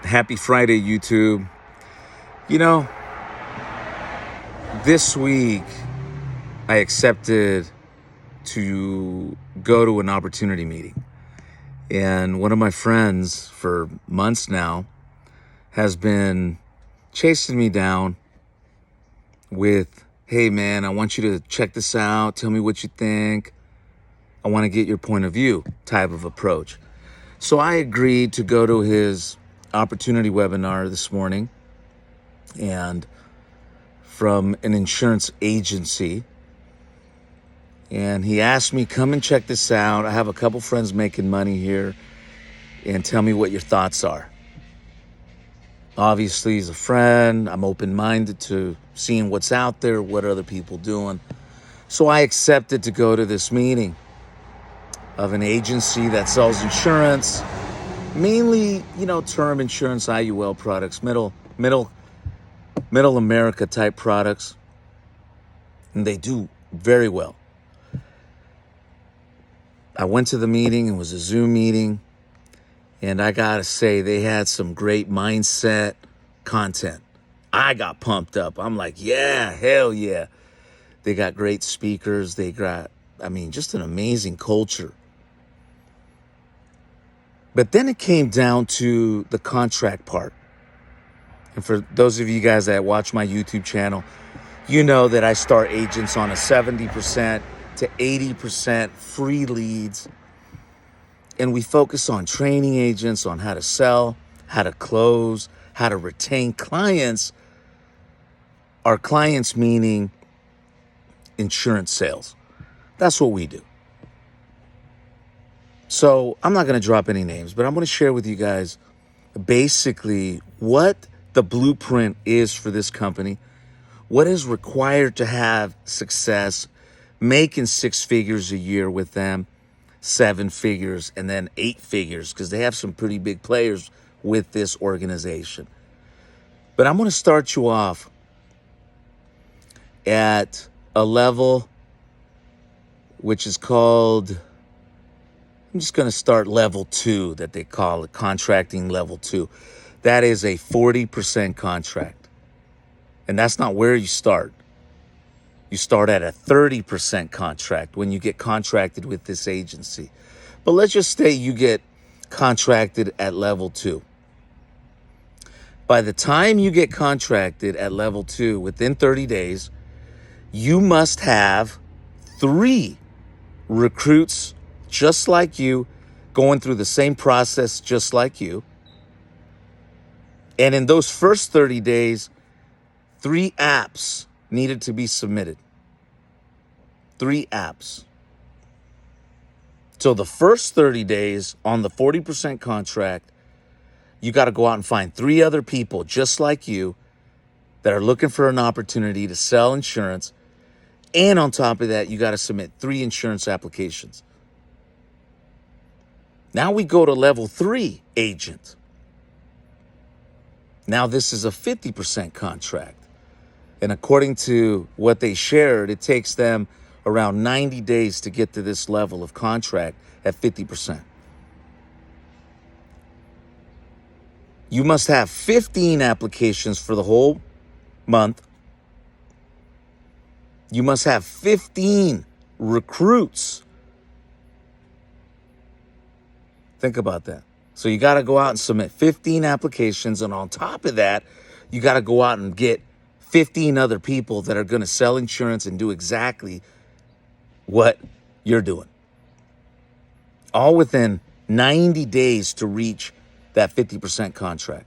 Happy Friday, YouTube. You know, this week I accepted to go to an opportunity meeting. And one of my friends for months now has been chasing me down with, hey man, I want you to check this out. Tell me what you think. I want to get your point of view type of approach. So I agreed to go to his opportunity webinar this morning, and from an insurance agency. And he asked me, come and check this out. I have a couple friends making money here, and tell me what your thoughts are. Obviously, he's a friend. I'm open-minded to seeing what's out there, what other people doing. So I accepted to go to this meeting of an agency that sells insurance, mainly, term insurance, IUL products, middle America type products. And they do very well. I went to the meeting. It was a Zoom meeting. And I got to say, they had some great mindset content. I got pumped up. I'm like, yeah, hell yeah. They got great speakers. They got, just an amazing culture. But then it came down to the contract part. And for those of you guys that watch my YouTube channel, you know that I start agents on a 70% to 80% free leads. And we focus on training agents on how to sell, how to close, how to retain clients. Our clients meaning insurance sales. That's what we do. So I'm not going to drop any names, but I'm going to share with you guys basically what the blueprint is for this company, what is required to have success, making 6 figures a year with them, 7 figures, and then 8 figures, because they have some pretty big players with this organization. But I'm going to start you off at a level which is called, I'm just going to start level 2, that they call it, contracting level 2. That is a 40% contract. And that's not where you start. You start at a 30% contract when you get contracted with this agency. But let's just say you get contracted at level 2. By the time you get contracted at level 2, within 30 days, you must have 3 recruits just like you, going through the same process just like you. And in those first 30 days, 3 apps needed to be submitted. 3 apps. So the first 30 days on the 40% contract, you got to go out and find 3 other people just like you that are looking for an opportunity to sell insurance. And on top of that, you got to submit 3 insurance applications. Now we go to level 3 agent. Now this is a 50% contract. And according to what they shared, it takes them around 90 days to get to this level of contract at 50%. You must have 15 applications for the whole month. You must have 15 recruits. Think about that. So you got to go out and submit 15 applications. And on top of that, you got to go out and get 15 other people that are going to sell insurance and do exactly what you're doing. All within 90 days to reach that 50% contract.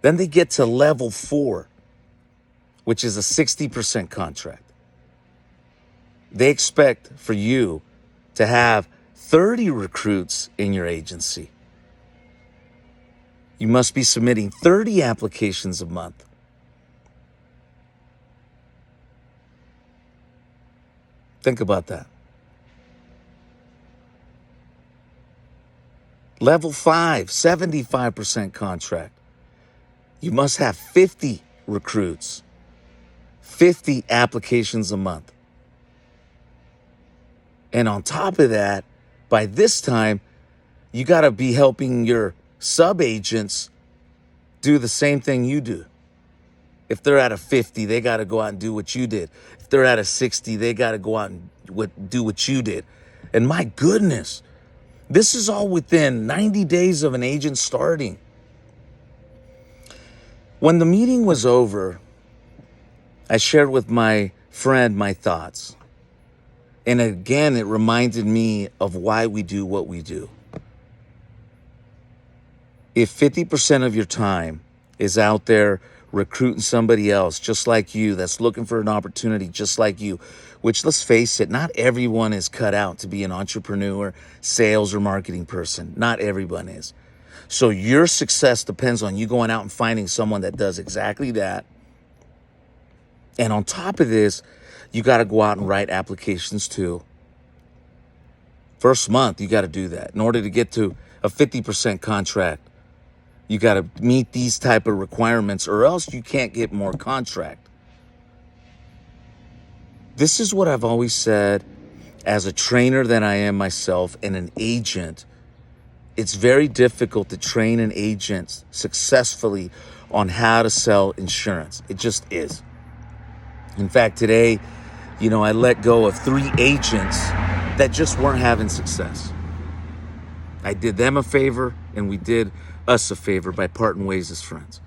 Then they get to level 4, which is a 60% contract. They expect for you to have 30 recruits in your agency. You must be submitting 30 applications a month. Think about that. Level 5, 75% contract. You must have 50 recruits, 50 applications a month. And on top of that, by this time, you got to be helping your Sub-agents do the same thing you do. If they're at a 50, they got to go out and do what you did. If they're at a 60, they got to go out and do what you did. And my goodness, this is all within 90 days of an agent starting. When the meeting was over, I shared with my friend my thoughts. And again, it reminded me of why we do what we do. If 50% of your time is out there recruiting somebody else just like you, that's looking for an opportunity just like you, which, let's face it, not everyone is cut out to be an entrepreneur, sales, or marketing person. Not everyone is. So your success depends on you going out and finding someone that does exactly that. And on top of this, you got to go out and write applications too. First month, you got to do that. In order to get to a 50% contract, you got to meet these type of requirements, or else you can't get more contract. This is what I've always said as a trainer that I am myself and an agent. It's very difficult to train an agent successfully on how to sell insurance. It just is. In fact, today, I let go of 3 agents that just weren't having success. I did them a favor, and we did us a favor by parting ways as friends.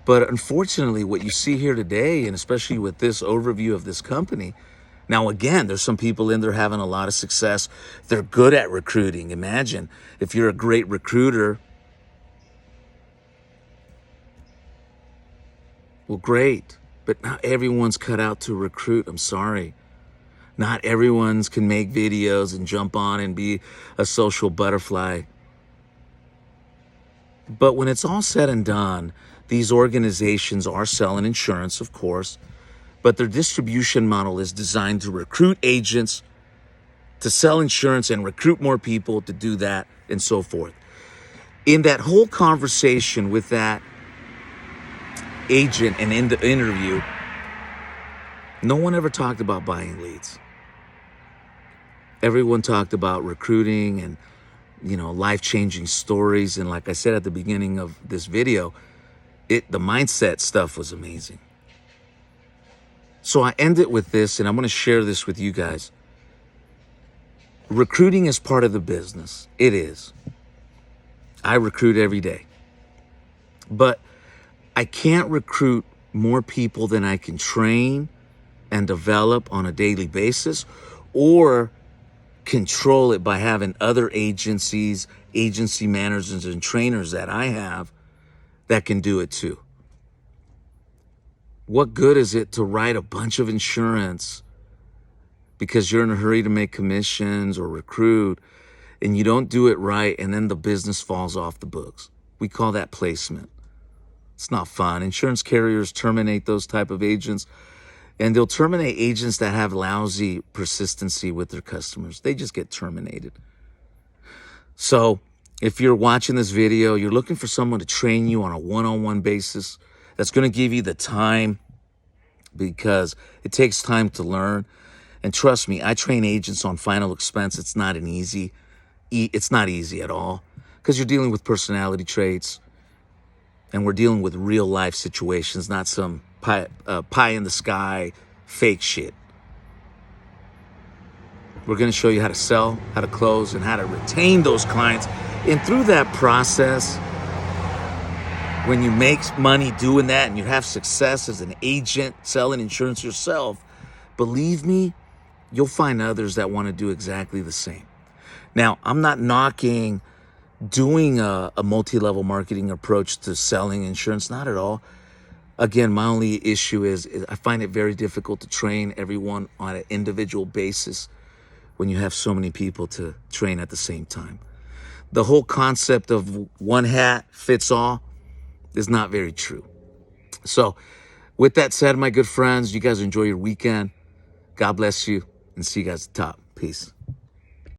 But unfortunately, what you see here today, and especially with this overview of this company, now again, there's some people in there having a lot of success. They're good at recruiting. Imagine if you're a great recruiter. Well, great. But not everyone's cut out to recruit. I'm sorry. Not everyone's can make videos and jump on and be a social butterfly. But when it's all said and done, these organizations are selling insurance, of course, but their distribution model is designed to recruit agents to sell insurance and recruit more people to do that and so forth. In that whole conversation with that agent and in the interview, no one ever talked about buying leads. Everyone talked about recruiting and, life-changing stories. And like I said at the beginning of this video, the mindset stuff was amazing. So I end it with this, and I'm going to share this with you guys. Recruiting is part of the business. It is. I recruit every day. But I can't recruit more people than I can train and develop on a daily basis, or control it by having other agencies, agency managers, and trainers that I have that can do it too. What good is it to write a bunch of insurance because you're in a hurry to make commissions or recruit, and you don't do it right, and then the business falls off the books? We call that placement. It's not fun. Insurance carriers terminate those type of agents, and they'll terminate agents that have lousy persistency with their customers. They just get terminated. So if you're watching this video, you're looking for someone to train you on a one-on-one basis that's going to give you the time, because it takes time to learn. And trust me, I train agents on final expense. It's not easy at all, because you're dealing with personality traits, and we're dealing with real life situations, not some pie in the sky fake shit. We're going to show you how to sell, how to close, and how to retain those clients. And through that process, when you make money doing that and you have success as an agent selling insurance yourself, believe me, you'll find others that want to do exactly the same. Now, I'm not knocking doing a multi-level marketing approach to selling insurance, not at all. Again, my only issue is I find it very difficult to train everyone on an individual basis when you have so many people to train at the same time. The whole concept of one hat fits all is not very true. So with that said, my good friends, you guys enjoy your weekend. God bless you, and see you guys at the top. Peace.